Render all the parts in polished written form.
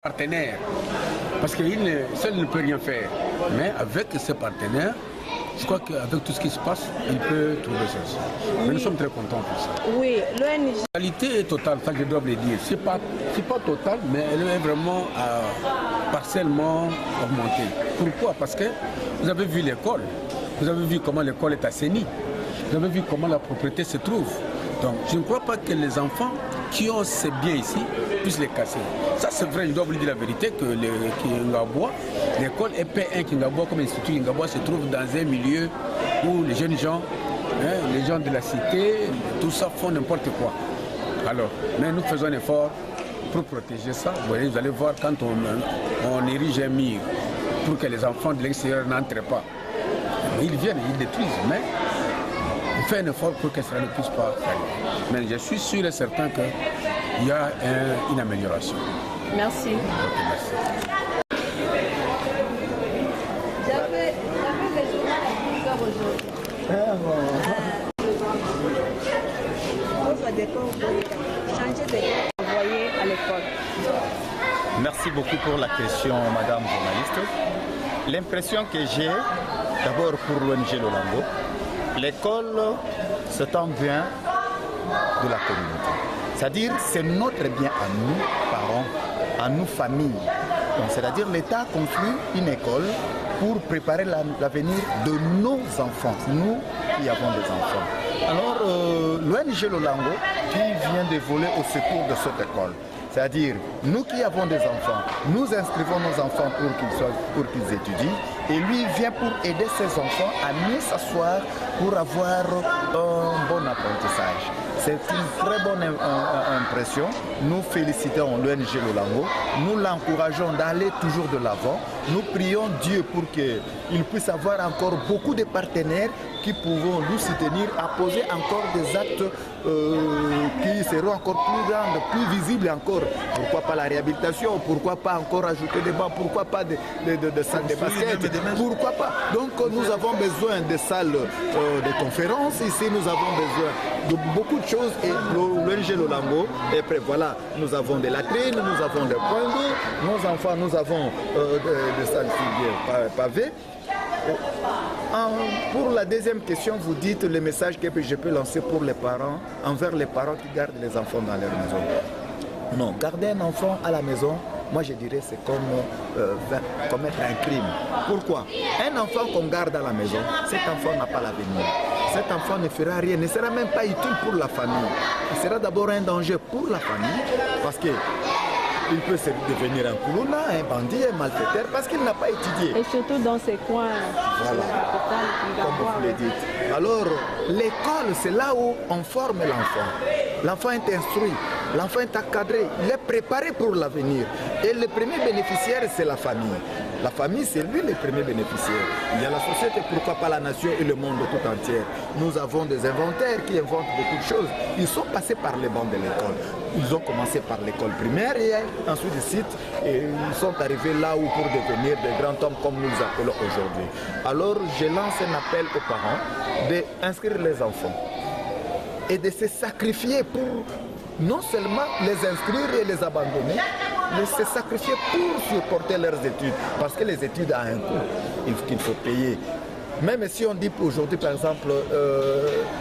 Partenaires, parce qu'il seul ne peut rien faire. Mais avec ses partenaires, je crois qu'avec tout ce qui se passe, il peut trouver ça. Mais nous sommes très contents pour ça. Oui, l'ONG. La qualité est totale, ça je dois le dire. C'est pas total, mais elle est vraiment partiellement augmentée. Pourquoi? Parce que vous avez vu l'école, vous avez vu comment l'école est assainie, vous avez vu comment la propriété se trouve. Donc je ne crois pas que les enfants qui ont ces biens ici puissent les casser. Ça c'est vrai, je dois vous dire la vérité, que Kingaboua, l'école EP1 Kingaboua comme institut Kingaboua se trouve dans un milieu où les jeunes gens, les gens de la cité, tout ça font n'importe quoi. Alors, mais nous faisons un effort pour protéger ça. Vous allez voir quand on érige un mur pour que les enfants de l'extérieur n'entrent pas. Ils viennent, ils détruisent, mais on fait un effort pour que cela ne puisse pas faire. Mais je suis sûr et certain qu'il y a une amélioration. Merci. Okay, merci. J'avais des journaux à aujourd'hui. Changer de décor, envoyer à l'école. Merci beaucoup pour la question, madame journaliste. L'impression que j'ai, d'abord pour l'ONG Lolango, l'école, c'est un bien de la communauté. C'est-à-dire, c'est notre bien à nous, parents, à nous, familles. C'est-à-dire, l'État construit une école pour préparer l'avenir de nos enfants, nous qui avons des enfants. Alors, l'ONG Lolango, qui vient de voler au secours de cette école, c'est-à-dire, nous qui avons des enfants, nous inscrivons nos enfants pour qu'ils étudient, et lui vient pour aider ses enfants à mieux s'asseoir pour avoir un bon apprentissage. C'est une très bonne impression. Nous félicitons l'ONG Lolango. Nous l'encourageons d'aller toujours de l'avant. Nous prions Dieu pour qu'il puisse avoir encore beaucoup de partenaires qui pourront nous soutenir à poser encore des actes qui seront encore plus grands, plus visibles encore. Pourquoi pas la réhabilitation? Pourquoi pas encore ajouter des bancs? Pourquoi pas des salles de basket? Pourquoi pas? Donc nous avons besoin de salles de conférences. Ici, nous avons besoin de beaucoup de choses et l'ONG Lolango est prêt. Voilà, nous avons des latrines, nous avons des points d'eau, nos enfants, nous avons des salles pavées. Pour la deuxième question, vous dites le message que je peux lancer pour les parents, envers les parents qui gardent les enfants dans leur maison. Non, garder un enfant à la maison, moi je dirais c'est comme commettre un crime. Pourquoi? Un enfant qu'on garde à la maison, cet enfant n'a pas l'avenir. Cet enfant ne fera rien, ne sera même pas utile pour la famille. Il sera d'abord un danger pour la famille parce que il peut devenir un coulouna, un bandit, un malfaiteur parce qu'il n'a pas étudié. Et surtout dans ces coins. Voilà, comme vous le dites. Alors, l'école, c'est là où on forme l'enfant. L'enfant est instruit, l'enfant est encadré, il est préparé pour l'avenir. Et le premier bénéficiaire, c'est la famille. La famille, c'est lui le premier bénéficiaire. Il y a la société, pourquoi pas la nation et le monde tout entier. Nous avons des inventaires qui inventent beaucoup de choses. Ils sont passés par les bancs de l'école. Ils ont commencé par l'école primaire et ensuite et ils sont arrivés là où pour devenir des grands hommes comme nous les appelons aujourd'hui. Alors, je lance un appel aux parents d'inscrire les enfants et de se sacrifier pour non seulement les inscrire et les abandonner, mais se sacrifier pour supporter leurs études. Parce que les études ont un coût qu'il faut payer. Même si on dit aujourd'hui, par exemple,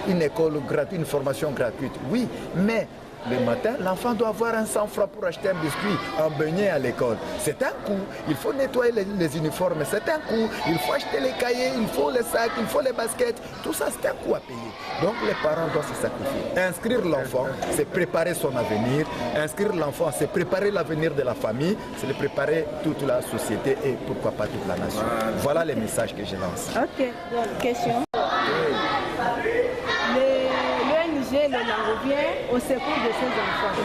une école gratuite, une formation gratuite, oui, mais le matin, l'enfant doit avoir un 100 francs pour acheter un biscuit, un beignet à l'école. C'est un coût. Il faut nettoyer les uniformes, c'est un coût. Il faut acheter les cahiers, il faut les sacs, il faut les baskets. Tout ça, c'est un coût à payer. Donc les parents doivent se sacrifier. Inscrire l'enfant, c'est préparer son avenir. Inscrire l'enfant, c'est préparer l'avenir de la famille, c'est de préparer toute la société et pourquoi pas toute la nation. Voilà les messages que je lance. Ok, donc question. L'ONG Lolango vient au secours de ses enfants.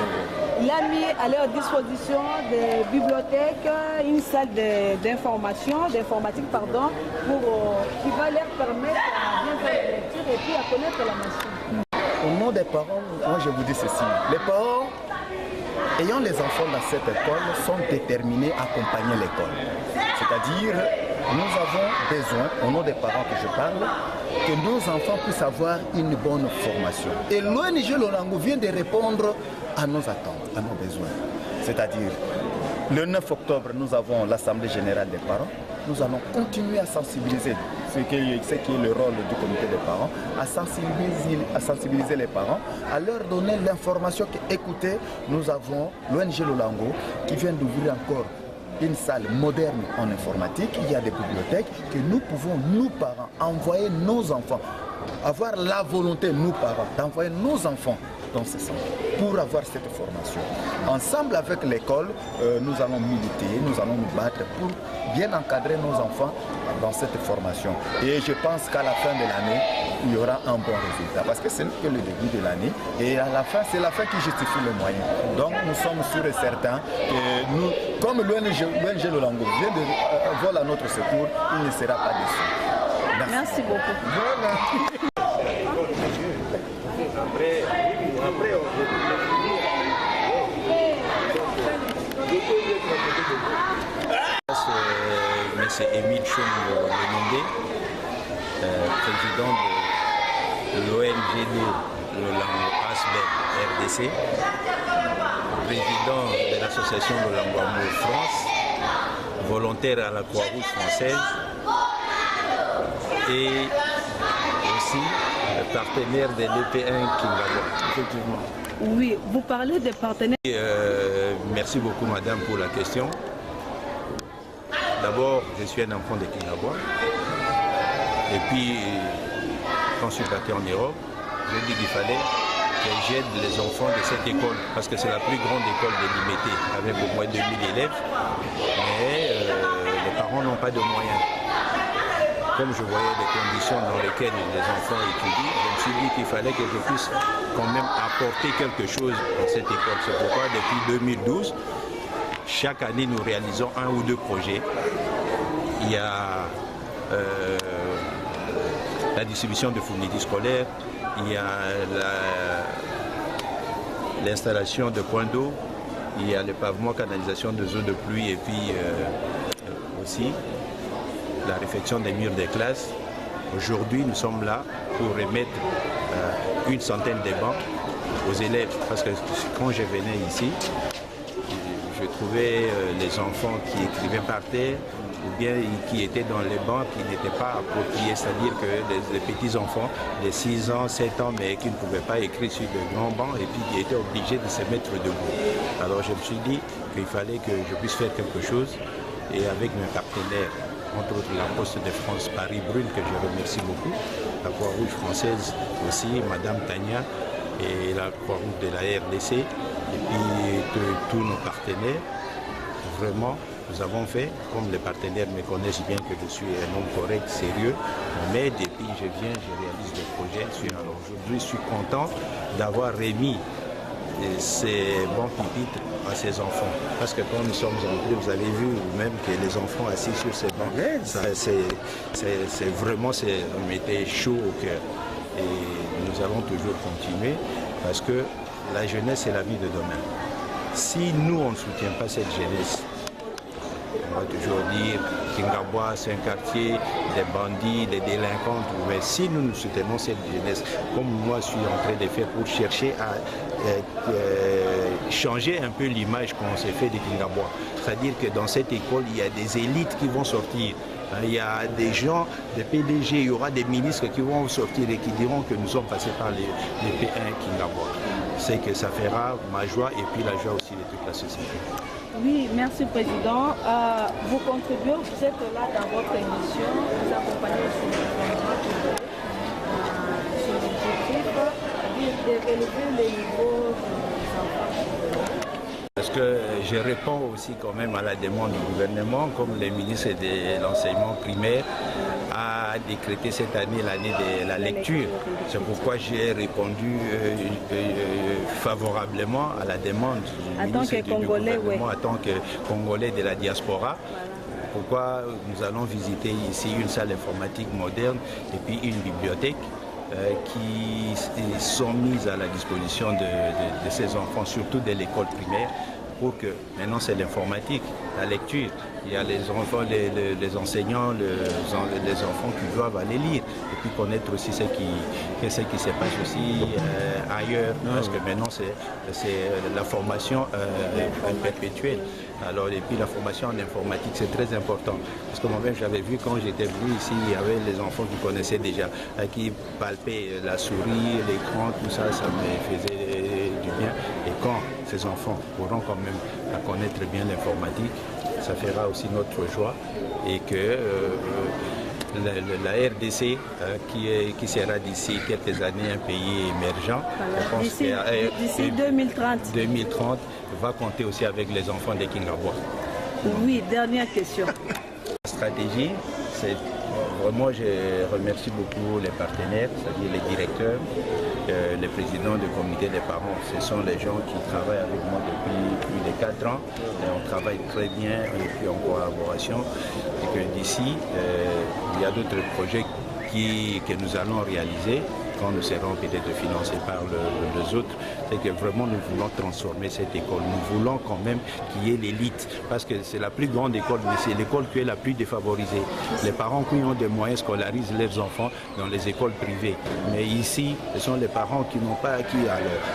Il a mis à leur disposition des bibliothèques, une salle d'information, d'informatique, pardon, qui va leur permettre à bien faire la lecture et puis à connaître la machine. Au nom des parents, moi je vous dis ceci. Les parents ayant les enfants dans cette école sont déterminés à accompagner l'école. C'est-à-dire, nous avons besoin, au nom des parents que je parle, que nos enfants puissent avoir une bonne formation. Et l'ONG Lolango vient de répondre à nos attentes, à nos besoins. C'est-à-dire, Le 9 octobre, nous avons l'Assemblée générale des parents. Nous allons continuer à sensibiliser, ce qui est le rôle du comité des parents, à sensibiliser les parents, à leur donner l'information qu'écoutez, nous avons l'ONG Lolango qui vient d'ouvrir encore une salle moderne en informatique. Il y a des bibliothèques que nous pouvons, nous parents, envoyer nos enfants, avoir la volonté, nous parents, d'envoyer nos enfants dans ce centre pour avoir cette formation. Ensemble avec l'école, nous allons militer, nous allons nous battre pour bien encadrer nos enfants dans cette formation. Et je pense qu'à la fin de l'année, il y aura un bon résultat parce que ce n'est que le début de l'année et à la fin, c'est la fin qui justifie le moyen. Donc nous sommes sûrs et certains que nous, comme l'ONG Lolango vient de voler à notre secours, il ne sera pas déçu. Merci beaucoup. C'est Émile Chom-Lemondé, président de l'ONG Lolango Asbel RDC, président de l'association Lolango Amour France, volontaire à la Croix-Rouge française et aussi partenaire de l'EP1 Kingabo. Oui, vous parlez des partenaires. Merci beaucoup madame pour la question. D'abord, je suis un enfant de Kingabo. Et puis, quand je suis parti en Europe, j'ai dit qu'il fallait que j'aide les enfants de cette école, parce que c'est la plus grande école de Limité, avec au moins 2000 élèves. Mais les parents n'ont pas de moyens. Comme je voyais les conditions dans lesquelles les enfants étudient, je me suis dit qu'il fallait que je puisse quand même apporter quelque chose dans cette école. C'est pourquoi, depuis 2012, chaque année, nous réalisons un ou deux projets. Il y a la distribution de fournitures scolaires, il y a l'installation de points d'eau, il y a le pavement, canalisation de eaux de pluie et puis aussi la réfection des murs des classes. Aujourd'hui, nous sommes là pour remettre une centaine de bancs aux élèves parce que quand je venais ici, je trouvais les enfants qui écrivaient par terre ou bien qui étaient dans les bancs qui n'étaient pas appropriés, c'est-à-dire que les petits-enfants de 6 ans, 7 ans, mais qui ne pouvaient pas écrire sur de grands bancs et puis qui étaient obligés de se mettre debout. Alors je me suis dit qu'il fallait que je puisse faire quelque chose et avec mes partenaires, entre autres la Poste de France Paris-Brune, que je remercie beaucoup, la Croix-Rouge française aussi, Madame Tania, et la Croix-Rouge de la RDC, et puis tous nos partenaires. Vraiment, nous avons fait, comme les partenaires me connaissent bien que je suis un homme correct, sérieux, mais depuis que je viens, je réalise des projets. Alors aujourd'hui, je suis content d'avoir remis ces bons pupitres à ces enfants. Parce que quand nous sommes entrés, vous avez vu vous-même que les enfants assis sur ces bancs, c'est vraiment, on mettait chaud au cœur. Et nous allons toujours continuer parce que la jeunesse, c'est la vie de demain. Si nous, on ne soutient pas cette jeunesse, on va toujours dire Kingabois, c'est un quartier des bandits, des délinquants, mais si nous nous soutenons cette jeunesse, comme moi je suis en train de faire pour chercher à changer un peu l'image qu'on s'est fait de Kingabois, c'est-à-dire que dans cette école, il y a des élites qui vont sortir. Il y a des gens, des PDG, il y aura des ministres qui vont sortir et qui diront que nous sommes passés par les P1 Kingabois. C'est que ça fera ma joie et puis la joie aussi de toute la société. Oui, merci Président. Vos contributeurs, vous êtes là dans votre émission, vous accompagnez sur l'objectif d'élever le niveau des enfants. Parce que je réponds aussi quand même à la demande du gouvernement, comme le ministre de l'enseignement primaire a décrété cette année l'année de la lecture. C'est pourquoi j'ai répondu favorablement à la demande du ministre du gouvernement en tant que Congolais de la diaspora. Pourquoi nous allons visiter ici une salle informatique moderne et puis une bibliothèque qui sont mises à la disposition de ces enfants, surtout de l'école primaire, pour que maintenant c'est l'informatique, la lecture. Il y a les enfants, les enseignants, les enfants qui doivent aller lire et puis connaître aussi ce qui se passe aussi ailleurs, parce que maintenant c'est la formation perpétuelle. Alors, et puis la formation en informatique, c'est très important. Parce que moi-même, j'avais vu quand j'étais venu ici, il y avait les enfants qui connaissaient déjà, qui palpaient la souris, l'écran, tout ça, ça me faisait du bien. Et quand ces enfants pourront quand même connaître bien l'informatique, ça fera aussi notre joie. Et que la RDC, qui sera d'ici quelques années un pays émergent, d'ici 2030, va compter aussi avec les enfants des Kingabois. Oui, dernière question. La stratégie, c'est vraiment, je remercie beaucoup les partenaires, c'est-à-dire les directeurs, les présidents du comité des parents. Ce sont les gens qui travaillent avec moi depuis plus de 4 ans. Et on travaille très bien et puis en collaboration. Et que d'ici, il y a d'autres projets que nous allons réaliser quand nous serons peut-être financés par les autres. C'est que vraiment nous voulons transformer cette école. Nous voulons quand même qu'il y ait l'élite, parce que c'est la plus grande école, mais c'est l'école qui est la plus défavorisée. Les parents qui ont des moyens scolarisent leurs enfants dans les écoles privées. Mais ici, ce sont les parents qui n'ont pas acquis.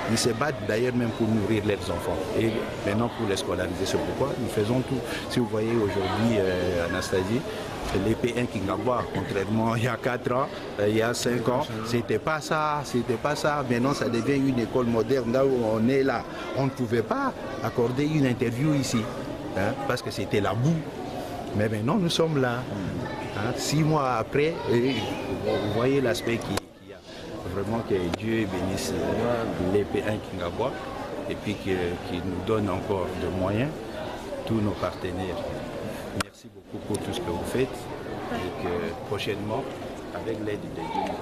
Ils se battent d'ailleurs même pour nourrir leurs enfants. Et maintenant pour les scolariser, c'est pourquoi nous faisons tout. Si vous voyez aujourd'hui, Anastasie, les P1 Kingabois, contrairement il y a 4 ans, il y a 5 ans, c'était pas ça. Maintenant, ça devient une école moderne, là où on est là. On ne pouvait pas accorder une interview ici, parce que c'était la boue. Mais maintenant, nous sommes là. 6 mois après, vous voyez l'aspect qu'il y a. Vraiment que Dieu bénisse les P1 Kingabois, et puis qu'il nous donne encore de moyens, tous nos partenaires. Merci beaucoup pour tout ce que vous faites et que prochainement, avec l'aide de Dieu, nous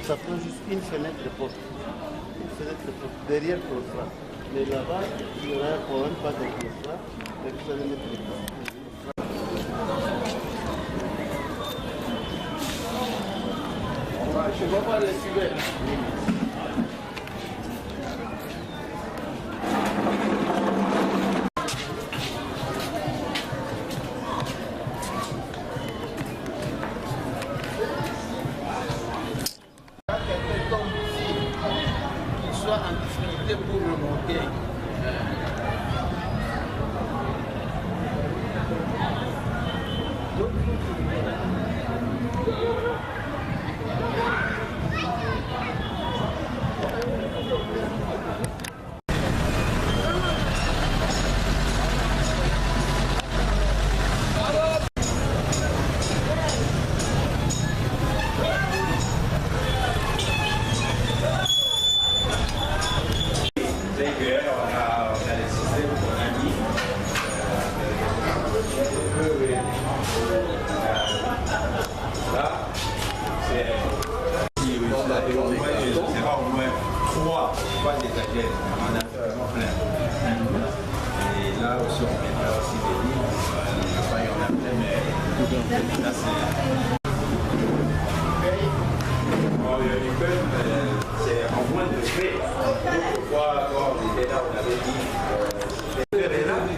ça prend juste une fenêtre de porte. Derrière le claustrat. Mais là-bas, il n'y aura quand même pas de claustrat, mais vous allez mettre les portes. Je ne vois pas les cibères. Soit en difficulté pour remonter. Et là aussi, on mettra aussi des livres. Il y en a plein, mais là, c'est en moins de frais. Autrefois, quand on était là, on avait dit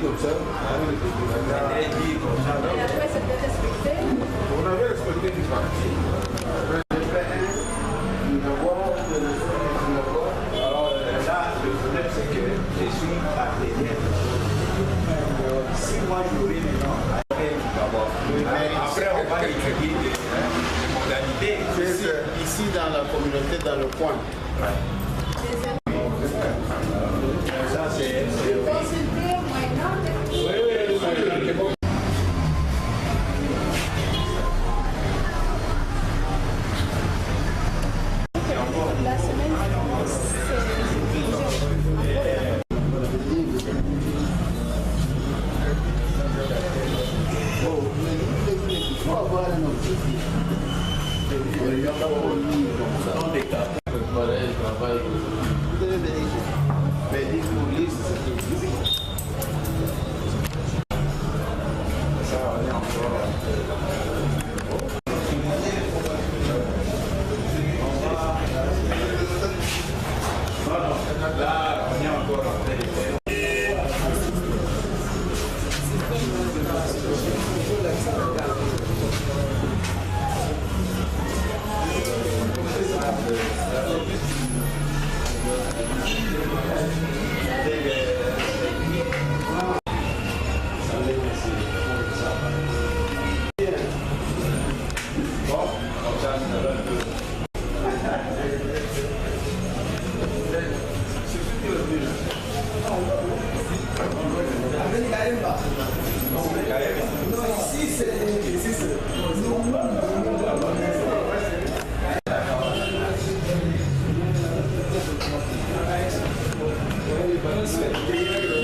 comme ça. On avait dit comme ça. Et après, c'était respecté. On avait respecté du parti. Alors là, le problème, c'est que je suis partenaire. Si moi, j'aurais maintenant après, on va étudier les modalités. Ici, dans la communauté, dans le coin. Ça, c'est... Gracias.